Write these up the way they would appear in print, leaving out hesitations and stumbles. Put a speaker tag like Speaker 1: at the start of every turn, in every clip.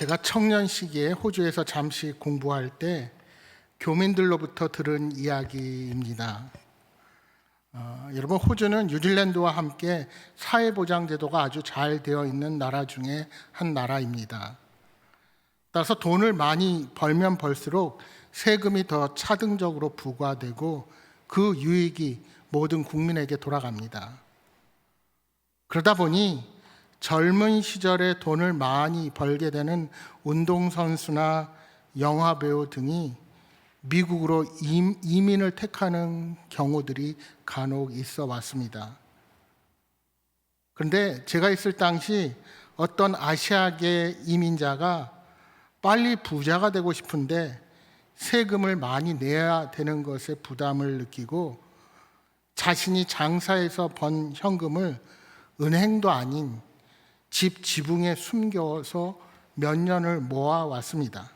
Speaker 1: 제가 청년 시기에 호주에서 잠시 공부할 때 교민들로부터 들은 이야기입니다. 여러분, 호주는 뉴질랜드와 함께 사회보장제도가 아주 잘 되어 있는 나라 중에 한 나라입니다. 따라서 돈을 많이 벌면 벌수록 세금이 더 차등적으로 부과되고 그 유익이 모든 국민에게 돌아갑니다. 그러다 보니 젊은 시절에 돈을 많이 벌게 되는 운동선수나 영화배우 등이 미국으로 이민을 택하는 경우들이 간혹 있어 왔습니다. 그런데 제가 있을 당시 어떤 아시아계 이민자가 빨리 부자가 되고 싶은데 세금을 많이 내야 되는 것에 부담을 느끼고 자신이 장사해서 번 현금을 은행도 아닌 집 지붕에 숨겨서 몇 년을 모아왔습니다.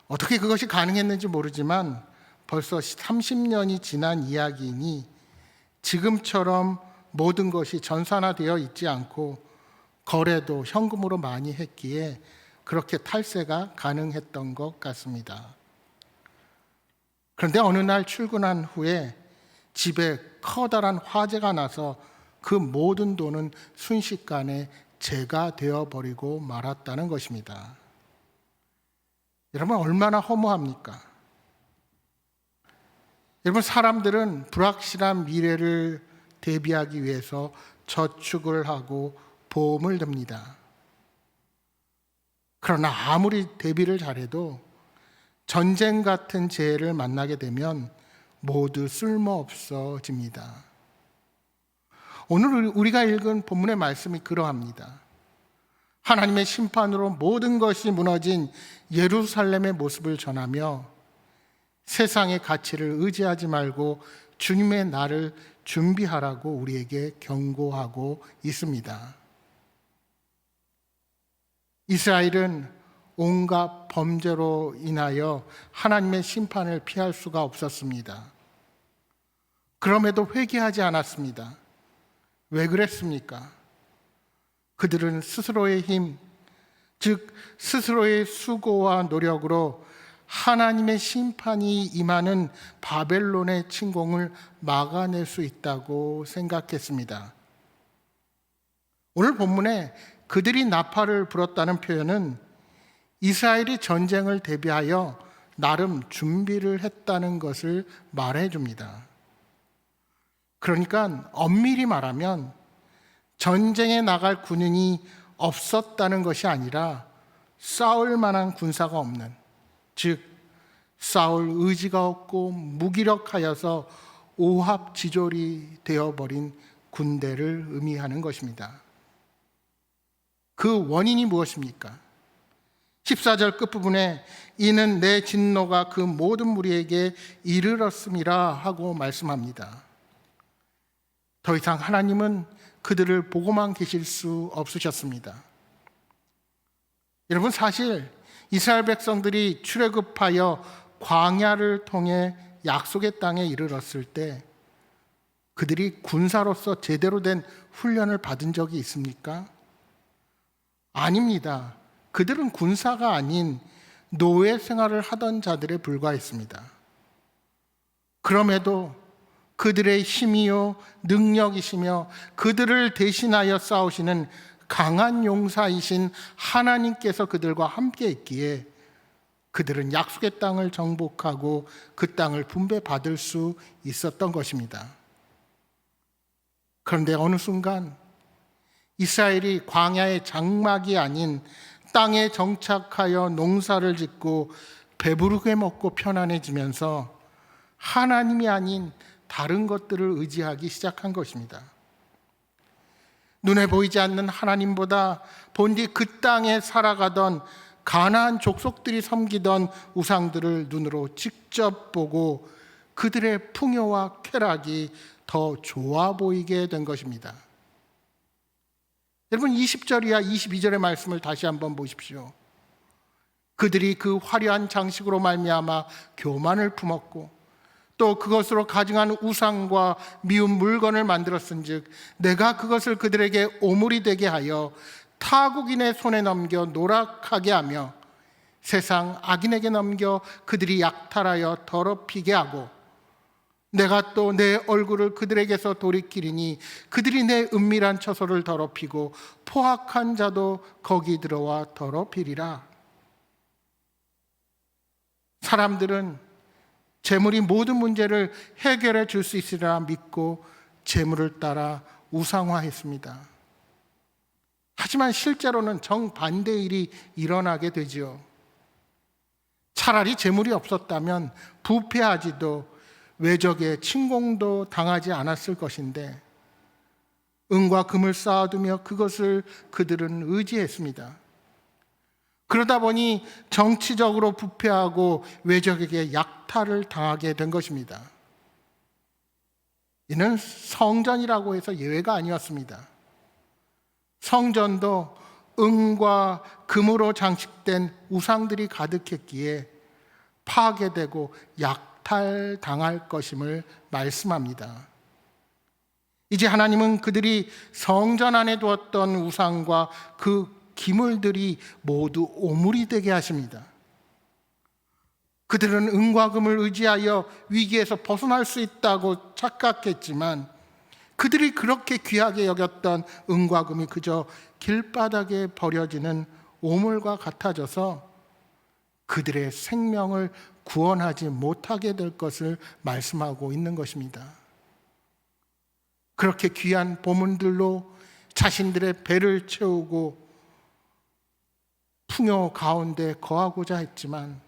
Speaker 1: 어떻게 그것이 가능했는지 모르지만 벌써 30년이 지난 이야기이니 지금처럼 모든 것이 전산화되어 있지 않고 거래도 현금으로 많이 했기에 그렇게 탈세가 가능했던 것 같습니다. 그런데 어느 날 출근한 후에 집에 커다란 화재가 나서 그 모든 돈은 순식간에 제가 되어버리고 말았다는 것입니다. 여러분, 얼마나 허무합니까? 여러분, 사람들은 불확실한 미래를 대비하기 위해서 저축을 하고 보험을 듭니다. 그러나 아무리 대비를 잘해도 전쟁 같은 재해를 만나게 되면 모두 쓸모없어집니다. 오늘 우리가 읽은 본문의 말씀이 그러합니다. 하나님의 심판으로 모든 것이 무너진 예루살렘의 모습을 전하며 세상의 가치를 의지하지 말고 주님의 날을 준비하라고 우리에게 경고하고 있습니다. 이스라엘은 온갖 범죄로 인하여 하나님의 심판을 피할 수가 없었습니다. 그럼에도 회개하지 않았습니다. 왜 그랬습니까? 그들은 스스로의 힘, 즉 스스로의 수고와 노력으로 하나님의 심판이 임하는 바벨론의 침공을 막아낼 수 있다고 생각했습니다. 오늘 본문에 그들이 나팔을 불었다는 표현은 이스라엘이 전쟁을 대비하여 나름 준비를 했다는 것을 말해줍니다. 그러니까 엄밀히 말하면 전쟁에 나갈 군인이 없었다는 것이 아니라 싸울 만한 군사가 없는, 즉 싸울 의지가 없고 무기력하여서 오합지졸이 되어버린 군대를 의미하는 것입니다. 그 원인이 무엇입니까? 14절 끝부분에 이는 내 진노가 그 모든 무리에게 이르렀음이라 하고 말씀합니다. 더 이상 하나님은 그들을 보고만 계실 수 없으셨습니다. 여러분, 사실 이스라엘 백성들이 출애굽하여 광야를 통해 약속의 땅에 이르렀을 때 그들이 군사로서 제대로 된 훈련을 받은 적이 있습니까? 아닙니다. 그들은 군사가 아닌 노예 생활을 하던 자들에 불과했습니다. 그럼에도 그들의 힘이요 능력이시며 그들을 대신하여 싸우시는 강한 용사이신 하나님께서 그들과 함께 있기에 그들은 약속의 땅을 정복하고 그 땅을 분배받을 수 있었던 것입니다. 그런데 어느 순간 이스라엘이 광야의 장막이 아닌 땅에 정착하여 농사를 짓고 배부르게 먹고 편안해지면서 하나님이 아닌 다른 것들을 의지하기 시작한 것입니다. 눈에 보이지 않는 하나님보다 본디 그 땅에 살아가던 가나안 족속들이 섬기던 우상들을 눈으로 직접 보고 그들의 풍요와 쾌락이 더 좋아 보이게 된 것입니다. 여러분, 20절이야 22절의 말씀을 다시 한번 보십시오. 그들이 그 화려한 장식으로 말미암아 교만을 품었고 또 그것으로 가증한 우상과 미운 물건을 만들었은즉 내가 그것을 그들에게 오물이 되게 하여 타국인의 손에 넘겨 노락하게 하며 세상 악인에게 넘겨 그들이 약탈하여 더럽히게 하고 내가 또 내 얼굴을 그들에게서 돌이키리니 그들이 내 은밀한 처소를 더럽히고 포악한 자도 거기 들어와 더럽히리라. 사람들은 재물이 모든 문제를 해결해 줄 수 있으리라 믿고 재물을 따라 우상화했습니다. 하지만 실제로는 정반대의 일이 일어나게 되지요. 차라리 재물이 없었다면 부패하지도 외적의 침공도 당하지 않았을 것인데 은과 금을 쌓아두며 그것을 그들은 의지했습니다. 그러다 보니 정치적으로 부패하고 외적에게 약탈을 당하게 된 것입니다. 이는 성전이라고 해서 예외가 아니었습니다. 성전도 은과 금으로 장식된 우상들이 가득했기에 파괴되고 약탈당할 것임을 말씀합니다. 이제 하나님은 그들이 성전 안에 두었던 우상과 그 기물들이 모두 오물이 되게 하십니다. 그들은 은과 금을 의지하여 위기에서 벗어날 수 있다고 착각했지만 그들이 그렇게 귀하게 여겼던 은과 금이 그저 길바닥에 버려지는 오물과 같아져서 그들의 생명을 구원하지 못하게 될 것을 말씀하고 있는 것입니다. 그렇게 귀한 보물들로 자신들의 배를 채우고 풍요 가운데 거하고자 했지만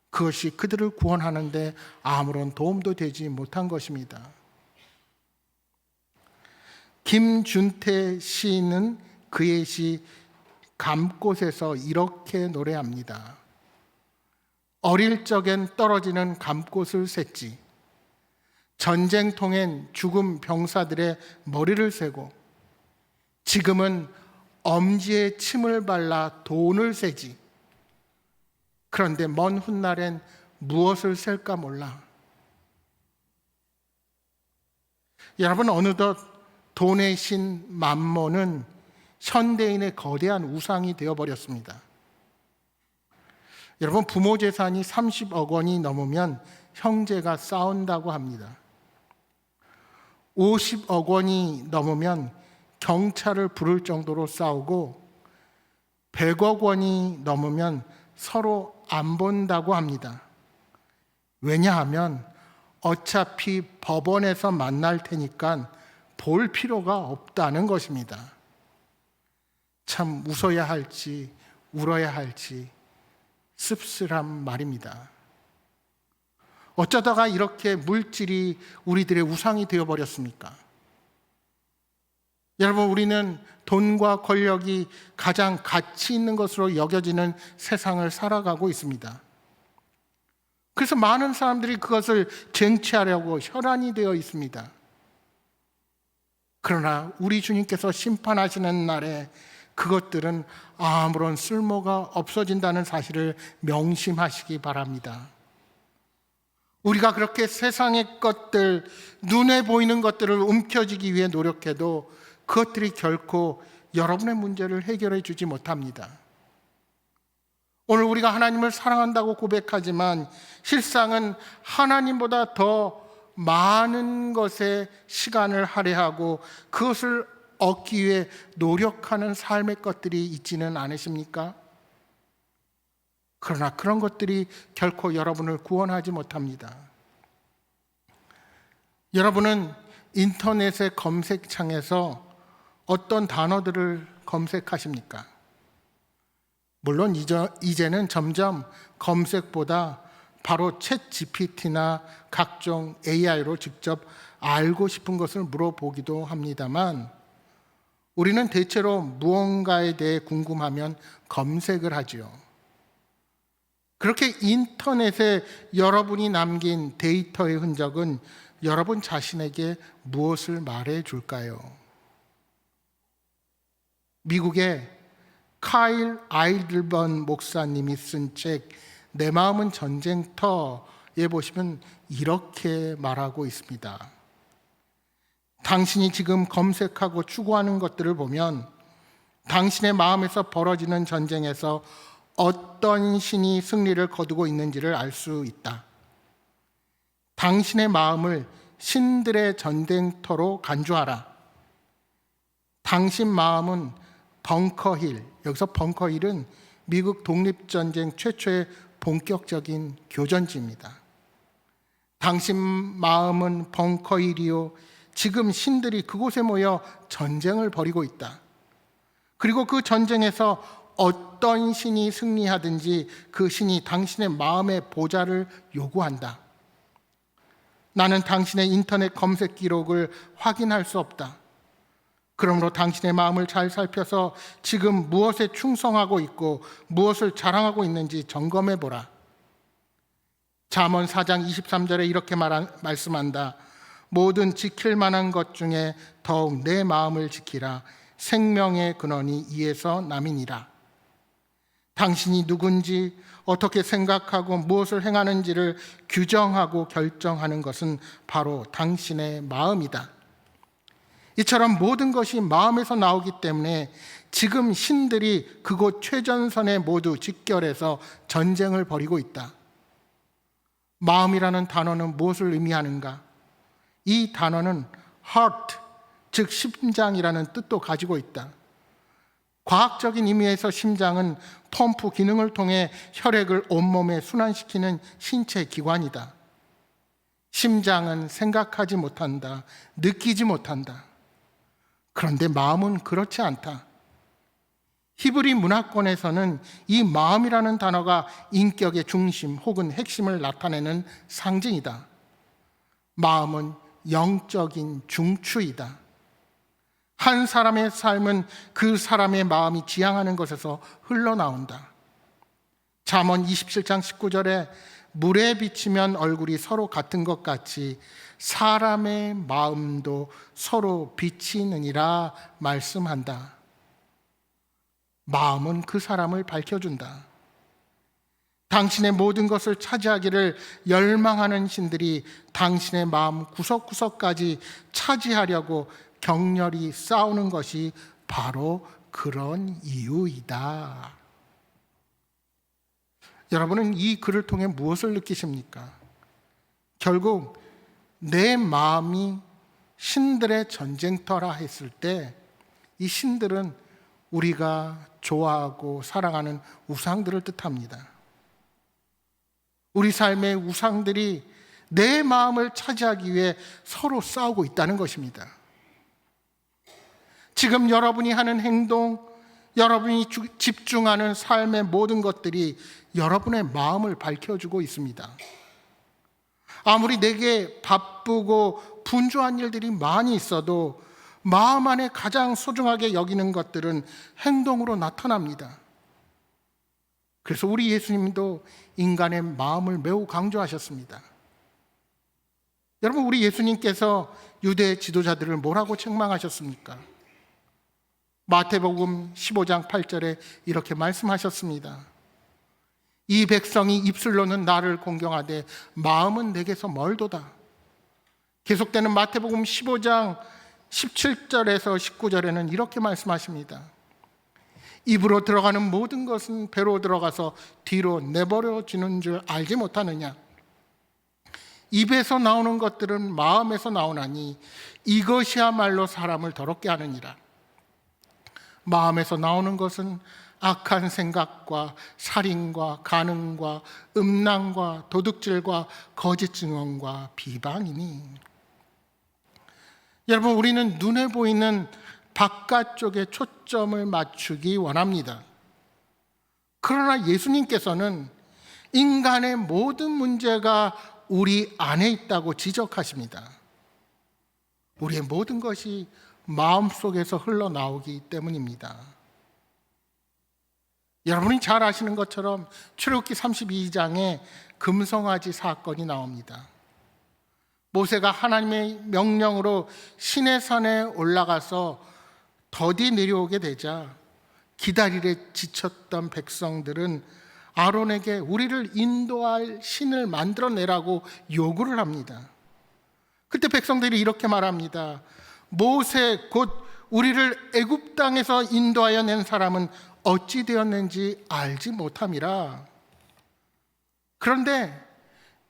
Speaker 1: 그것이 그들을 구원하는데 아무런 도움도 되지 못한 것입니다. 김준태 시인은 그의 시 감꽃에서 이렇게 노래합니다. 어릴 적엔 떨어지는 감꽃을 샜지. 전쟁통엔 죽은 병사들의 머리를 세고 지금은 엄지에 침을 발라 돈을 세지. 그런데 먼 훗날엔 무엇을 셀까 몰라. 여러분, 어느덧 돈의 신 맘몬은 현대인의 거대한 우상이 되어버렸습니다. 여러분, 부모 재산이 30억 원이 넘으면 형제가 싸운다고 합니다. 50억 원이 넘으면 경찰을 부를 정도로 싸우고 100억 원이 넘으면 서로 안 본다고 합니다. 왜냐하면 어차피 법원에서 만날 테니까 볼 필요가 없다는 것입니다. 참 웃어야 할지 울어야 할지 씁쓸한 말입니다. 어쩌다가 이렇게 물질이 우리들의 우상이 되어버렸습니까? 여러분, 우리는 돈과 권력이 가장 가치 있는 것으로 여겨지는 세상을 살아가고 있습니다. 그래서 많은 사람들이 그것을 쟁취하려고 혈안이 되어 있습니다. 그러나 우리 주님께서 심판하시는 날에 그것들은 아무런 쓸모가 없어진다는 사실을 명심하시기 바랍니다. 우리가 그렇게 세상의 것들, 눈에 보이는 것들을 움켜쥐기 위해 노력해도 그것들이 결코 여러분의 문제를 해결해 주지 못합니다. 오늘 우리가 하나님을 사랑한다고 고백하지만 실상은 하나님보다 더 많은 것에 시간을 할애하고 그것을 얻기 위해 노력하는 삶의 것들이 있지는 않으십니까? 그러나 그런 것들이 결코 여러분을 구원하지 못합니다. 여러분은 인터넷의 검색창에서 어떤 단어들을 검색하십니까? 물론 이제는 점점 검색보다 바로 챗 GPT나 각종 AI로 직접 알고 싶은 것을 물어보기도 합니다만 우리는 대체로 무언가에 대해 궁금하면 검색을 하지요. 그렇게 인터넷에 여러분이 남긴 데이터의 흔적은 여러분 자신에게 무엇을 말해 줄까요? 미국의 카일 아이들번 목사님이 쓴 책 내 마음은 전쟁터에 보시면 이렇게 말하고 있습니다. 당신이 지금 검색하고 추구하는 것들을 보면 당신의 마음에서 벌어지는 전쟁에서 어떤 신이 승리를 거두고 있는지를 알 수 있다. 당신의 마음을 신들의 전쟁터로 간주하라. 당신 마음은 벙커힐, 여기서 벙커힐은 미국 독립전쟁 최초의 본격적인 교전지입니다. 당신 마음은 벙커힐이요, 지금 신들이 그곳에 모여 전쟁을 벌이고 있다. 그리고 그 전쟁에서 어떤 신이 승리하든지 그 신이 당신의 마음의 보좌를 요구한다. 나는 당신의 인터넷 검색 기록을 확인할 수 없다. 그러므로 당신의 마음을 잘 살펴서 지금 무엇에 충성하고 있고 무엇을 자랑하고 있는지 점검해 보라. 잠언 4장 23절에 이렇게 말씀한다. 모든 지킬 만한 것 중에 더욱 내 마음을 지키라. 생명의 근원이 이에서 남이니라. 당신이 누군지, 어떻게 생각하고 무엇을 행하는지를 규정하고 결정하는 것은 바로 당신의 마음이다. 이처럼 모든 것이 마음에서 나오기 때문에 지금 신들이 그곳 최전선에 모두 직결해서 전쟁을 벌이고 있다. 마음이라는 단어는 무엇을 의미하는가? 이 단어는 heart, 즉 심장이라는 뜻도 가지고 있다. 과학적인 의미에서 심장은 펌프 기능을 통해 혈액을 온몸에 순환시키는 신체 기관이다. 심장은 생각하지 못한다. 느끼지 못한다. 그런데 마음은 그렇지 않다. 히브리 문화권에서는 이 마음이라는 단어가 인격의 중심 혹은 핵심을 나타내는 상징이다. 마음은 영적인 중추이다. 한 사람의 삶은 그 사람의 마음이 지향하는 것에서 흘러나온다. 잠언 27장 19절에 물에 비치면 얼굴이 서로 같은 것 같이 사람의 마음도 서로 비치느니라 말씀한다. 마음은 그 사람을 밝혀준다. 당신의 모든 것을 차지하기를 열망하는 신들이 당신의 마음 구석구석까지 차지하려고 격렬히 싸우는 것이 바로 그런 이유이다. 여러분은 이 글을 통해 무엇을 느끼십니까? 결국 내 마음이 신들의 전쟁터라 했을 때 이 신들은 우리가 좋아하고 사랑하는 우상들을 뜻합니다. 우리 삶의 우상들이 내 마음을 차지하기 위해 서로 싸우고 있다는 것입니다. 지금 여러분이 하는 행동, 여러분이 집중하는 삶의 모든 것들이 여러분의 마음을 밝혀주고 있습니다. 아무리 내게 바쁘고 분주한 일들이 많이 있어도 마음 안에 가장 소중하게 여기는 것들은 행동으로 나타납니다. 그래서 우리 예수님도 인간의 마음을 매우 강조하셨습니다. 여러분, 우리 예수님께서 유대 지도자들을 뭐라고 책망하셨습니까? 마태복음 15장 8절에 이렇게 말씀하셨습니다. 이 백성이 입술로는 나를 공경하되 마음은 내게서 멀도다. 계속되는 마태복음 15장 17절에서 19절에는 이렇게 말씀하십니다. 입으로 들어가는 모든 것은 배로 들어가서 뒤로 내버려지는 줄 알지 못하느냐? 입에서 나오는 것들은 마음에서 나오나니 이것이야말로 사람을 더럽게 하느니라. 마음에서 나오는 것은 악한 생각과 살인과 간음과 음란과 도둑질과 거짓 증언과 비방이니. 여러분, 우리는 눈에 보이는 바깥쪽에 초점을 맞추기 원합니다. 그러나 예수님께서는 인간의 모든 문제가 우리 안에 있다고 지적하십니다. 우리의 모든 것이 마음속에서 흘러나오기 때문입니다. 여러분이 잘 아시는 것처럼 출애굽기 32장에 금송아지 사건이 나옵니다. 모세가 하나님의 명령으로 시내산에 올라가서 더디 내려오게 되자 기다리래 지쳤던 백성들은 아론에게 우리를 인도할 신을 만들어내라고 요구를 합니다. 그때 백성들이 이렇게 말합니다. 모세 곧 우리를 애굽 땅에서 인도하여 낸 사람은 어찌 되었는지 알지 못함이라. 그런데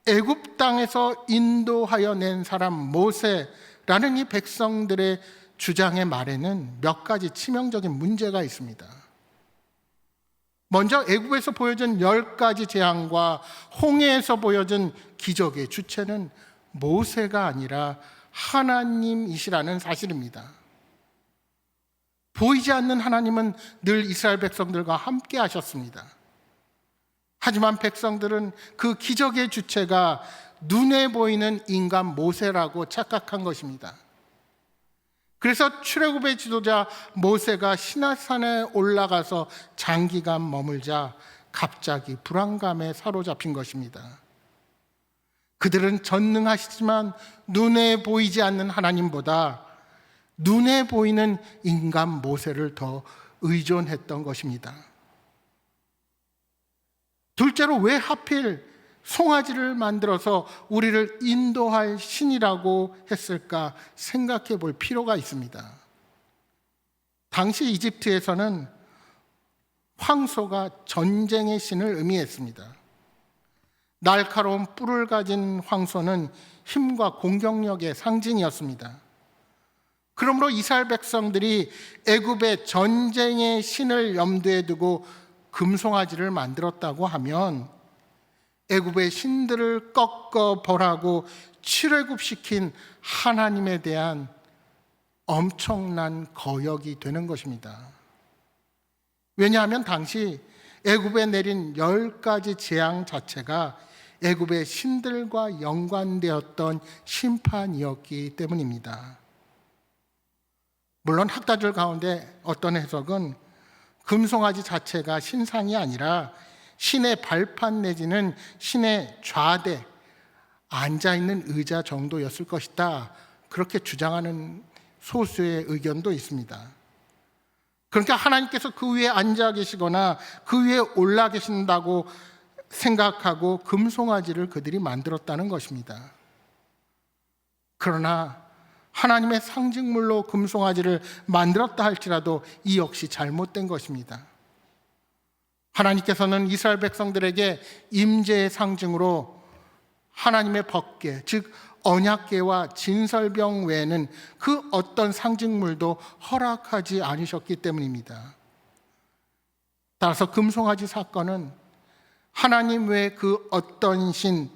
Speaker 1: 애굽 땅에서 인도하여 낸 사람 모세라는 이 백성들의 주장의 말에는 몇 가지 치명적인 문제가 있습니다. 먼저 애굽에서 보여준 10가지 재앙과 홍해에서 보여준 기적의 주체는 모세가 아니라 하나님이시라는 사실입니다. 보이지 않는 하나님은 늘 이스라엘 백성들과 함께 하셨습니다. 하지만 백성들은 그 기적의 주체가 눈에 보이는 인간 모세라고 착각한 것입니다. 그래서 출애굽의 지도자 모세가 시내산에 올라가서 장기간 머물자 갑자기 불안감에 사로잡힌 것입니다. 그들은 전능하시지만 눈에 보이지 않는 하나님보다 눈에 보이는 인간 모세를 더 의존했던 것입니다. 둘째로, 왜 하필 송아지를 만들어서 우리를 인도할 신이라고 했을까 생각해 볼 필요가 있습니다. 당시 이집트에서는 황소가 전쟁의 신을 의미했습니다. 날카로운 뿔을 가진 황소는 힘과 공격력의 상징이었습니다. 그러므로 이스라엘 백성들이 애굽의 전쟁의 신을 염두에 두고 금송아지를 만들었다고 하면 애굽의 신들을 꺾어 벌하고 출애굽시킨 하나님에 대한 엄청난 거역이 되는 것입니다. 왜냐하면 당시 애굽에 내린 10가지 재앙 자체가 애굽의 신들과 연관되었던 심판이었기 때문입니다. 물론 학자들 가운데 어떤 해석은 금송아지 자체가 신상이 아니라 신의 발판 내지는 신의 좌대, 앉아있는 의자 정도였을 것이다, 그렇게 주장하는 소수의 의견도 있습니다. 그러니까 하나님께서 그 위에 앉아 계시거나 그 위에 올라 계신다고 생각하고 금송아지를 그들이 만들었다는 것입니다. 그러나 하나님의 상징물로 금송아지를 만들었다 할지라도 이 역시 잘못된 것입니다. 하나님께서는 이스라엘 백성들에게 임재의 상징으로 하나님의 법궤, 즉 언약궤와 진설병 외에는 그 어떤 상징물도 허락하지 않으셨기 때문입니다. 따라서 금송아지 사건은 하나님 외에 그 어떤 신,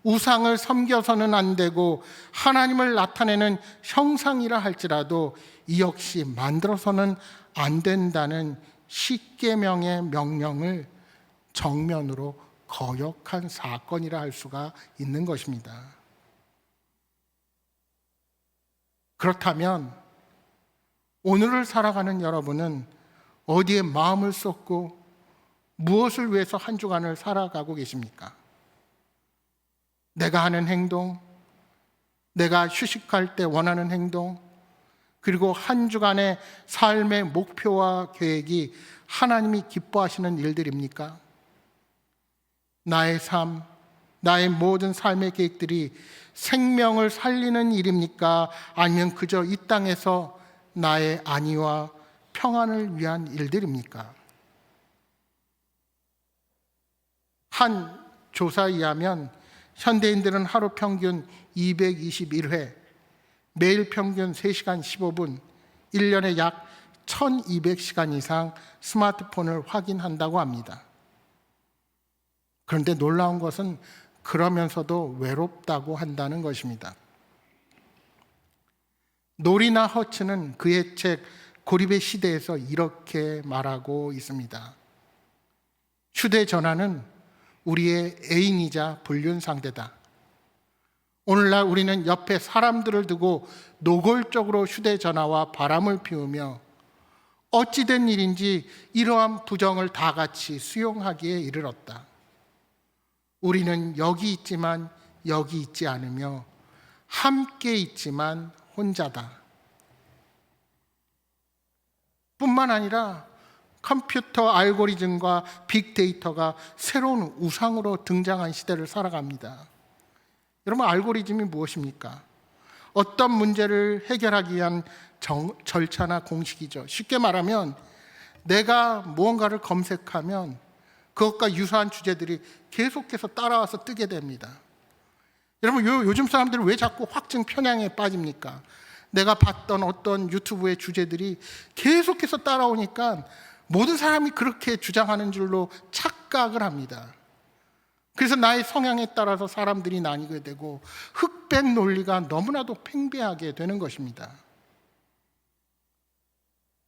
Speaker 1: 우상을 섬겨서는 안 되고 하나님을 나타내는 형상이라 할지라도 이 역시 만들어서는 안 된다는 십계명의 명령을 정면으로 거역한 사건이라 할 수가 있는 것입니다. 그렇다면 오늘을 살아가는 여러분은 어디에 마음을 쏟고 무엇을 위해서 한 주간을 살아가고 계십니까? 내가 하는 행동, 내가 휴식할 때 원하는 행동, 그리고 한 주간의 삶의 목표와 계획이 하나님이 기뻐하시는 일들입니까? 나의 삶, 나의 모든 삶의 계획들이 생명을 살리는 일입니까? 아니면 그저 이 땅에서 나의 안위와 평안을 위한 일들입니까? 한 조사에 의하면 현대인들은 하루 평균 221회, 매일 평균 3시간 15분, 1년에 약 1200시간 이상 스마트폰을 확인한다고 합니다. 그런데 놀라운 것은 그러면서도 외롭다고 한다는 것입니다. 노리나 허츠는 그의 책 고립의 시대에서 이렇게 말하고 있습니다. 휴대전화는 우리의 애인이자 불륜상대다. 오늘날 우리는 옆에 사람들을 두고 노골적으로 휴대전화와 바람을 피우며 어찌된 일인지 이러한 부정을 다 같이 수용하기에 이르렀다. 우리는 여기 있지만 여기 있지 않으며 함께 있지만 혼자다. 뿐만 아니라 컴퓨터 알고리즘과 빅데이터가 새로운 우상으로 등장한 시대를 살아갑니다. 여러분, 알고리즘이 무엇입니까? 어떤 문제를 해결하기 위한 절차나 공식이죠. 쉽게 말하면 내가 무언가를 검색하면 그것과 유사한 주제들이 계속해서 따라와서 뜨게 됩니다. 여러분, 요즘 사람들은 왜 자꾸 확증 편향에 빠집니까? 내가 봤던 어떤 유튜브의 주제들이 계속해서 따라오니까 모든 사람이 그렇게 주장하는 줄로 착각을 합니다. 그래서 나의 성향에 따라서 사람들이 나뉘게 되고 흑백 논리가 너무나도 팽배하게 되는 것입니다.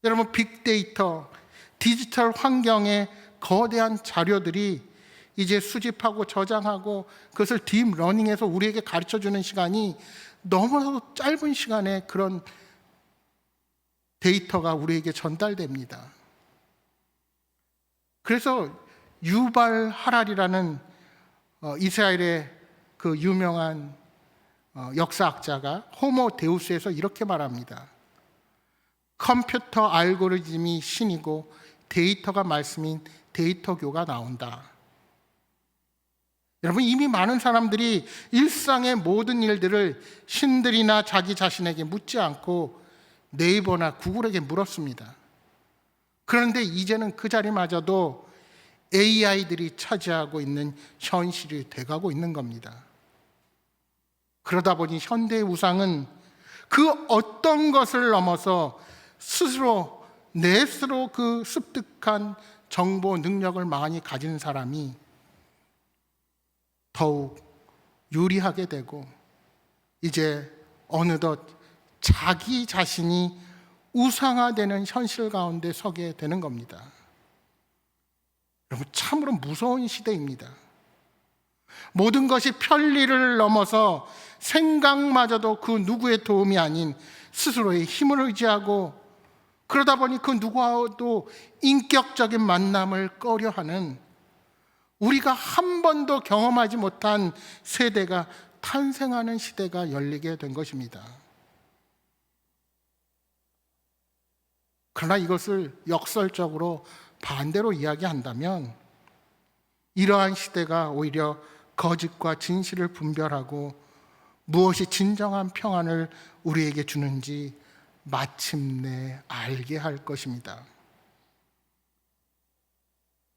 Speaker 1: 여러분, 빅데이터, 디지털 환경의 거대한 자료들이 이제 수집하고 저장하고 그것을 딥러닝해서 우리에게 가르쳐주는 시간이 너무나도 짧은 시간에 그런 데이터가 우리에게 전달됩니다. 그래서 유발 하랄이라는 이스라엘의 그 유명한 역사학자가 호모 데우스에서 이렇게 말합니다. 컴퓨터 알고리즘이 신이고 데이터가 말씀인 데이터교가 나온다. 여러분, 이미 많은 사람들이 일상의 모든 일들을 신들이나 자기 자신에게 묻지 않고 네이버나 구글에게 물었습니다. 그런데 이제는 그 자리마저도 AI들이 차지하고 있는 현실이 돼가고 있는 겁니다. 그러다 보니 현대의 우상은 그 어떤 것을 넘어서 스스로 그 습득한 정보 능력을 많이 가진 사람이 더욱 유리하게 되고 이제 어느덧 자기 자신이 우상화되는 현실 가운데 서게 되는 겁니다. 여러분, 참으로 무서운 시대입니다. 모든 것이 편리를 넘어서 생각마저도 그 누구의 도움이 아닌 스스로의 힘을 의지하고 그러다 보니 그 누구와도 인격적인 만남을 꺼려하는 우리가 한 번도 경험하지 못한 세대가 탄생하는 시대가 열리게 된 것입니다. 그러나 이것을 역설적으로 반대로 이야기한다면 이러한 시대가 오히려 거짓과 진실을 분별하고 무엇이 진정한 평안을 우리에게 주는지 마침내 알게 할 것입니다.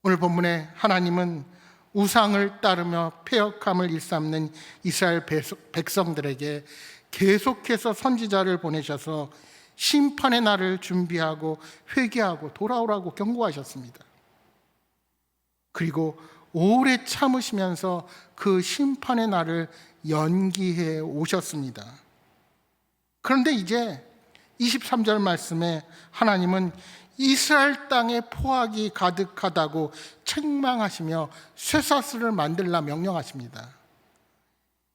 Speaker 1: 오늘 본문에 하나님은 우상을 따르며 패역함을 일삼는 이스라엘 백성들에게 계속해서 선지자를 보내셔서 심판의 날을 준비하고 회개하고 돌아오라고 경고하셨습니다. 그리고 오래 참으시면서 그 심판의 날을 연기해 오셨습니다. 그런데 이제 23절 말씀에 하나님은 이스라엘 땅에 포악이 가득하다고 책망하시며 쇠사슬을 만들라 명령하십니다.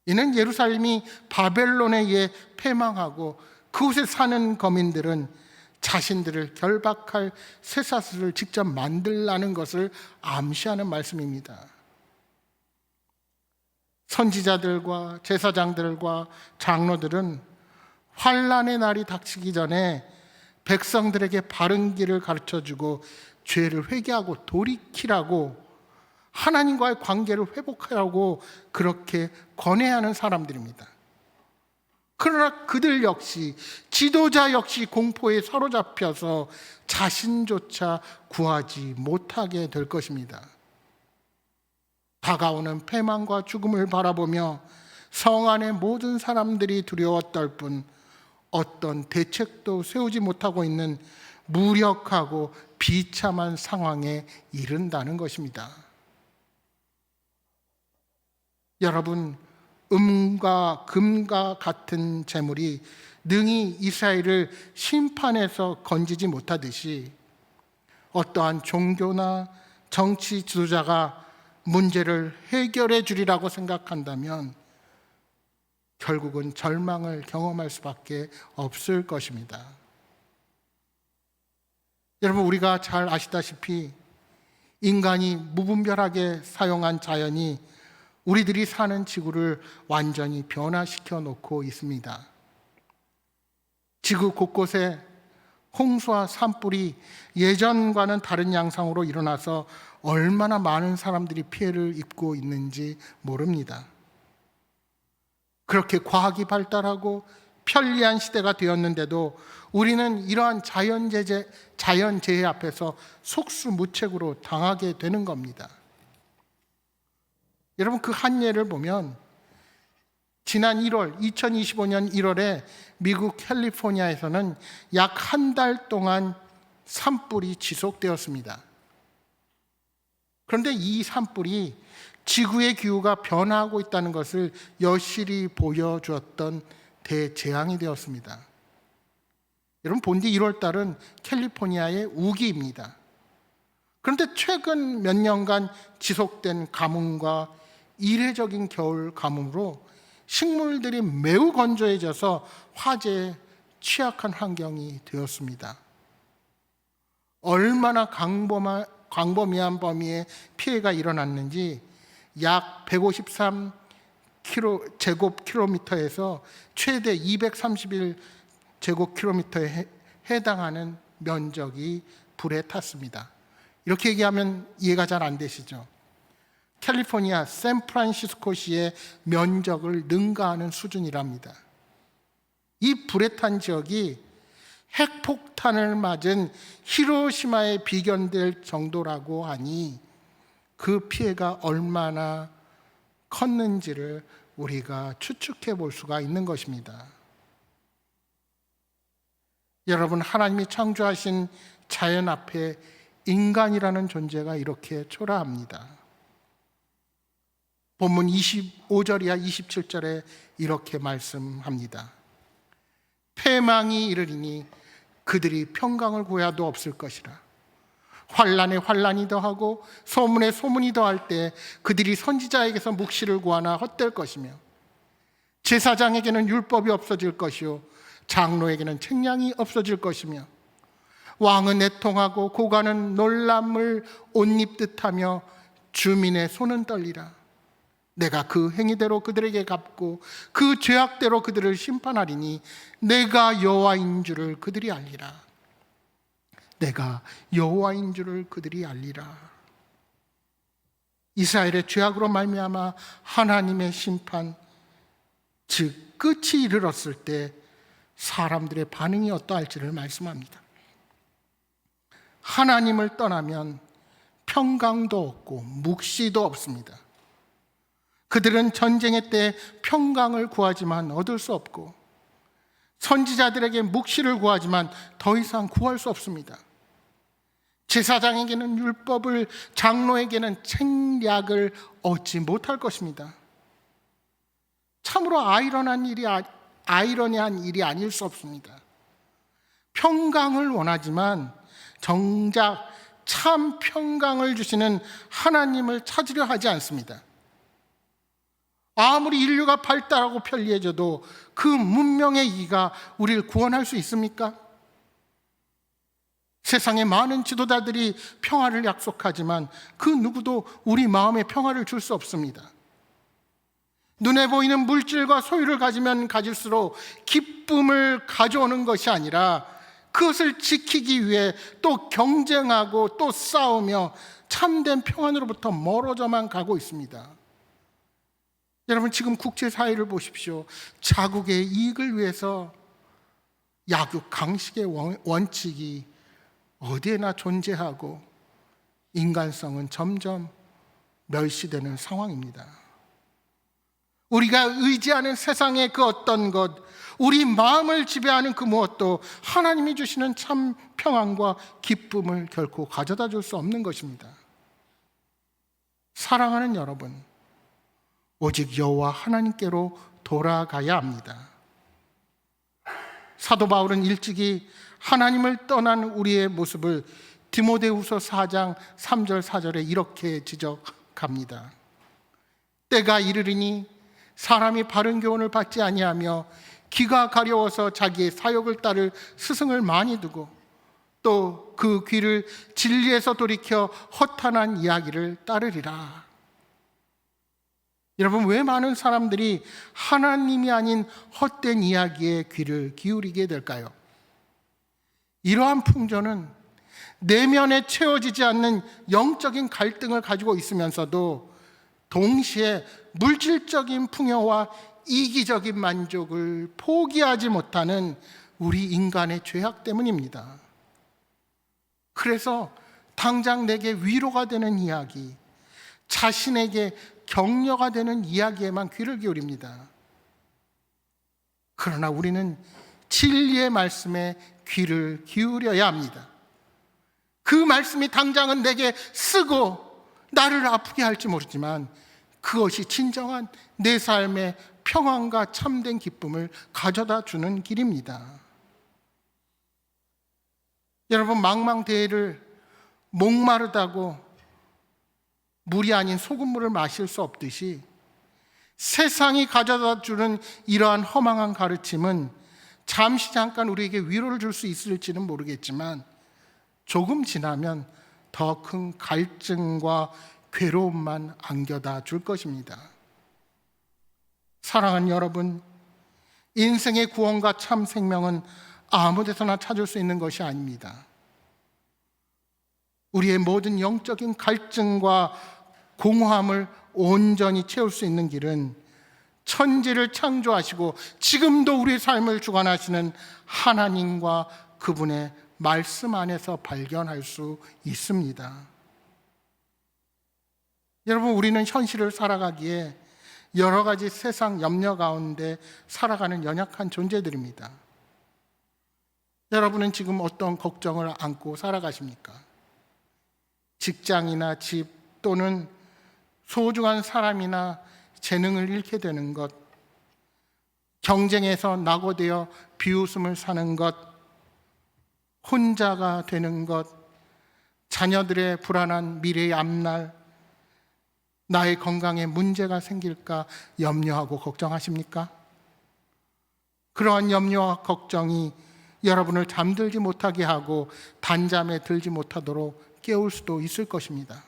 Speaker 1: 이는 예루살렘이 바벨론에 의해 패망하고 그곳에 사는 거민들은 자신들을 결박할 쇠사슬을 직접 만들라는 것을 암시하는 말씀입니다. 선지자들과 제사장들과 장로들은 환란의 날이 닥치기 전에 백성들에게 바른 길을 가르쳐주고 죄를 회개하고 돌이키라고 하나님과의 관계를 회복하라고 그렇게 권해야 하는 사람들입니다. 그러나 그들 역시, 지도자 역시 공포에 사로잡혀서 자신조차 구하지 못하게 될 것입니다. 다가오는 패망과 죽음을 바라보며 성 안의 모든 사람들이 두려워 떨 뿐 어떤 대책도 세우지 못하고 있는 무력하고 비참한 상황에 이른다는 것입니다. 여러분, 음과 금과 같은 재물이 능히 이스라엘을 심판에서 건지지 못하듯이 어떠한 종교나 정치 지도자가 문제를 해결해 주리라고 생각한다면 결국은 절망을 경험할 수밖에 없을 것입니다. 여러분, 우리가 잘 아시다시피 인간이 무분별하게 사용한 자연이 우리들이 사는 지구를 완전히 변화시켜 놓고 있습니다. 지구 곳곳에 홍수와 산불이 예전과는 다른 양상으로 일어나서 얼마나 많은 사람들이 피해를 입고 있는지 모릅니다. 그렇게 과학이 발달하고 편리한 시대가 되었는데도 우리는 이러한 자연재해 앞에서 속수무책으로 당하게 되는 겁니다. 여러분, 그 한 예를 보면 지난 2025년 1월에 미국 캘리포니아에서는 약 한 달 동안 산불이 지속되었습니다. 그런데 이 산불이 지구의 기후가 변화하고 있다는 것을 여실히 보여주었던 대재앙이 되었습니다. 여러분, 본디 1월 달은 캘리포니아의 우기입니다. 그런데 최근 몇 년간 지속된 가뭄과 이례적인 겨울 가뭄으로 식물들이 매우 건조해져서 화재에 취약한 환경이 되었습니다. 얼마나 광범위한 범위의 피해가 일어났는지 약 153 제곱킬로미터에서 최대 231 제곱킬로미터에 해당하는 면적이 불에 탔습니다. 이렇게 얘기하면 이해가 잘 안 되시죠? 캘리포니아 샌프란시스코시의 면적을 능가하는 수준이랍니다. 이 불에 탄 지역이 핵폭탄을 맞은 히로시마에 비견될 정도라고 하니 그 피해가 얼마나 컸는지를 우리가 추측해 볼 수가 있는 것입니다. 여러분, 하나님이 창조하신 자연 앞에 인간이라는 존재가 이렇게 초라합니다. 본문 25절이야 27절에 이렇게 말씀합니다. 패망이 이르리니 그들이 평강을 구해도 없을 것이라. 환난에 환난이 더하고 소문에 소문이 더할 때 그들이 선지자에게서 묵시를 구하나 헛될 것이며 제사장에게는 율법이 없어질 것이요 장로에게는 책량이 없어질 것이며 왕은 애통하고 고관은 놀람을 옷 입듯 하며 주민의 손은 떨리라. 내가 그 행위대로 그들에게 갚고 그 죄악대로 그들을 심판하리니 내가 여호와인 줄을 그들이 알리라. 내가 여호와인 줄을 그들이 알리라. 이스라엘의 죄악으로 말미암아 하나님의 심판, 즉 끝이 이르렀을 때 사람들의 반응이 어떠할지를 말씀합니다. 하나님을 떠나면 평강도 없고 묵시도 없습니다. 그들은 전쟁의 때 평강을 구하지만 얻을 수 없고 선지자들에게 묵시를 구하지만 더 이상 구할 수 없습니다. 제사장에게는 율법을, 장로에게는 책략을 얻지 못할 것입니다. 참으로 아이러니한 일이 아닐 수 없습니다. 평강을 원하지만 정작 참 평강을 주시는 하나님을 찾으려 하지 않습니다. 아무리 인류가 발달하고 편리해져도 그 문명의 이가 우리를 구원할 수 있습니까? 세상의 많은 지도자들이 평화를 약속하지만 그 누구도 우리 마음에 평화를 줄 수 없습니다. 눈에 보이는 물질과 소유를 가지면 가질수록 기쁨을 가져오는 것이 아니라 그것을 지키기 위해 또 경쟁하고 또 싸우며 참된 평안으로부터 멀어져만 가고 있습니다. 여러분, 지금 국제사회를 보십시오. 자국의 이익을 위해서 약육 강식의 원칙이 어디에나 존재하고 인간성은 점점 멸시되는 상황입니다. 우리가 의지하는 세상의 그 어떤 것, 우리 마음을 지배하는 그 무엇도 하나님이 주시는 참 평안과 기쁨을 결코 가져다 줄 수 없는 것입니다. 사랑하는 여러분, 오직 여호와 하나님께로 돌아가야 합니다. 사도 바울은 일찍이 하나님을 떠난 우리의 모습을 디모데후서 4장 3절 4절에 이렇게 지적합니다. 때가 이르리니 사람이 바른 교훈을 받지 아니하며 귀가 가려워서 자기의 사욕을 따를 스승을 많이 두고 또 그 귀를 진리에서 돌이켜 허탄한 이야기를 따르리라. 여러분, 왜 많은 사람들이 하나님이 아닌 헛된 이야기에 귀를 기울이게 될까요? 이러한 풍조는 내면에 채워지지 않는 영적인 갈등을 가지고 있으면서도 동시에 물질적인 풍요와 이기적인 만족을 포기하지 못하는 우리 인간의 죄악 때문입니다. 그래서 당장 내게 위로가 되는 이야기, 자신에게 격려가 되는 이야기에만 귀를 기울입니다. 그러나 우리는 진리의 말씀에 귀를 기울여야 합니다. 그 말씀이 당장은 내게 쓰고 나를 아프게 할지 모르지만 그것이 진정한 내 삶의 평안과 참된 기쁨을 가져다 주는 길입니다. 여러분, 망망대해를 목마르다고 물이 아닌 소금물을 마실 수 없듯이 세상이 가져다 주는 이러한 허망한 가르침은 잠시 잠깐 우리에게 위로를 줄 수 있을지는 모르겠지만 조금 지나면 더 큰 갈증과 괴로움만 안겨다 줄 것입니다. 사랑하는 여러분, 인생의 구원과 참 생명은 아무 데서나 찾을 수 있는 것이 아닙니다. 우리의 모든 영적인 갈증과 공허함을 온전히 채울 수 있는 길은 천지를 창조하시고 지금도 우리의 삶을 주관하시는 하나님과 그분의 말씀 안에서 발견할 수 있습니다. 여러분, 우리는 현실을 살아가기에 여러 가지 세상 염려 가운데 살아가는 연약한 존재들입니다. 여러분은 지금 어떤 걱정을 안고 살아가십니까? 직장이나 집 또는 소중한 사람이나 재능을 잃게 되는 것, 경쟁에서 낙오되어 비웃음을 사는 것, 혼자가 되는 것, 자녀들의 불안한 미래의 앞날, 나의 건강에 문제가 생길까 염려하고 걱정하십니까? 그러한 염려와 걱정이 여러분을 잠들지 못하게 하고 단잠에 들지 못하도록 깨울 수도 있을 것입니다.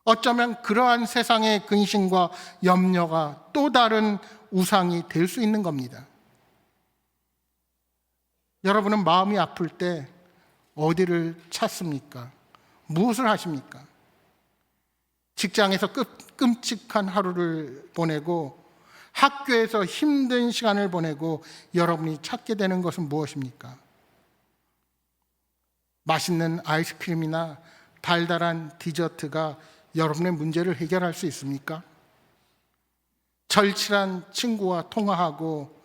Speaker 1: 어쩌면 그러한 세상의 근심과 염려가 또 다른 우상이 될 수 있는 겁니다. 여러분은 마음이 아플 때 어디를 찾습니까? 무엇을 하십니까? 직장에서 끔찍한 하루를 보내고 학교에서 힘든 시간을 보내고 여러분이 찾게 되는 것은 무엇입니까? 맛있는 아이스크림이나 달달한 디저트가 여러분의 문제를 해결할 수 있습니까? 절친한 친구와 통화하고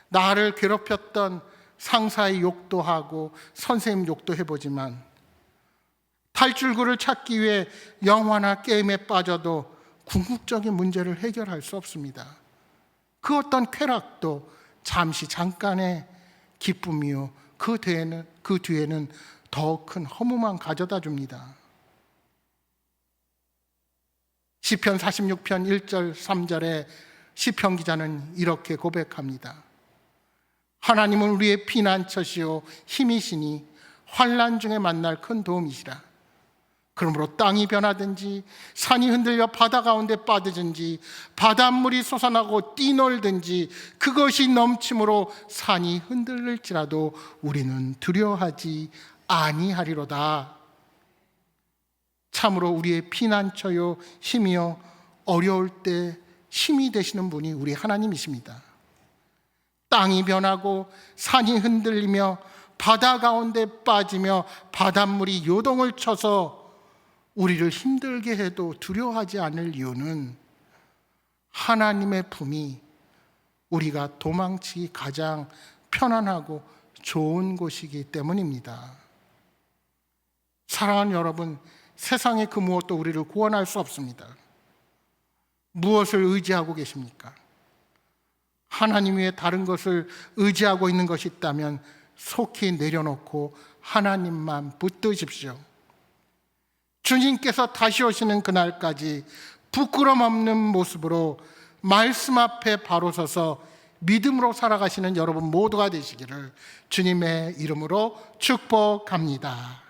Speaker 1: 나를 괴롭혔던 상사의 욕도 하고 선생님 욕도 해보지만 탈출구를 찾기 위해 영화나 게임에 빠져도 궁극적인 문제를 해결할 수 없습니다. 그 어떤 쾌락도 잠시 잠깐의 기쁨이요, 그 뒤에는 더 큰 허무만 가져다 줍니다. 시편 46편 1절 3절에 시편 기자는 이렇게 고백합니다. 하나님은 우리의 피난처시요 힘이시니 환난 중에 만날 큰 도움이시라. 그러므로 땅이 변하든지 산이 흔들려 바다 가운데 빠지든지 바닷물이 솟아나고 뛰놀든지 그것이 넘침으로 산이 흔들릴지라도 우리는 두려워하지 아니하리로다. 참으로 우리의 피난처요 힘이요 어려울 때 힘이 되시는 분이 우리 하나님이십니다. 땅이 변하고 산이 흔들리며 바다 가운데 빠지며 바닷물이 요동을 쳐서 우리를 힘들게 해도 두려워하지 않을 이유는 하나님의 품이 우리가 도망치기 가장 편안하고 좋은 곳이기 때문입니다. 사랑하는 여러분, 세상의 그 무엇도 우리를 구원할 수 없습니다. 무엇을 의지하고 계십니까? 하나님 외에 다른 것을 의지하고 있는 것이 있다면 속히 내려놓고 하나님만 붙드십시오. 주님께서 다시 오시는 그날까지 부끄럼 없는 모습으로 말씀 앞에 바로 서서 믿음으로 살아가시는 여러분 모두가 되시기를 주님의 이름으로 축복합니다.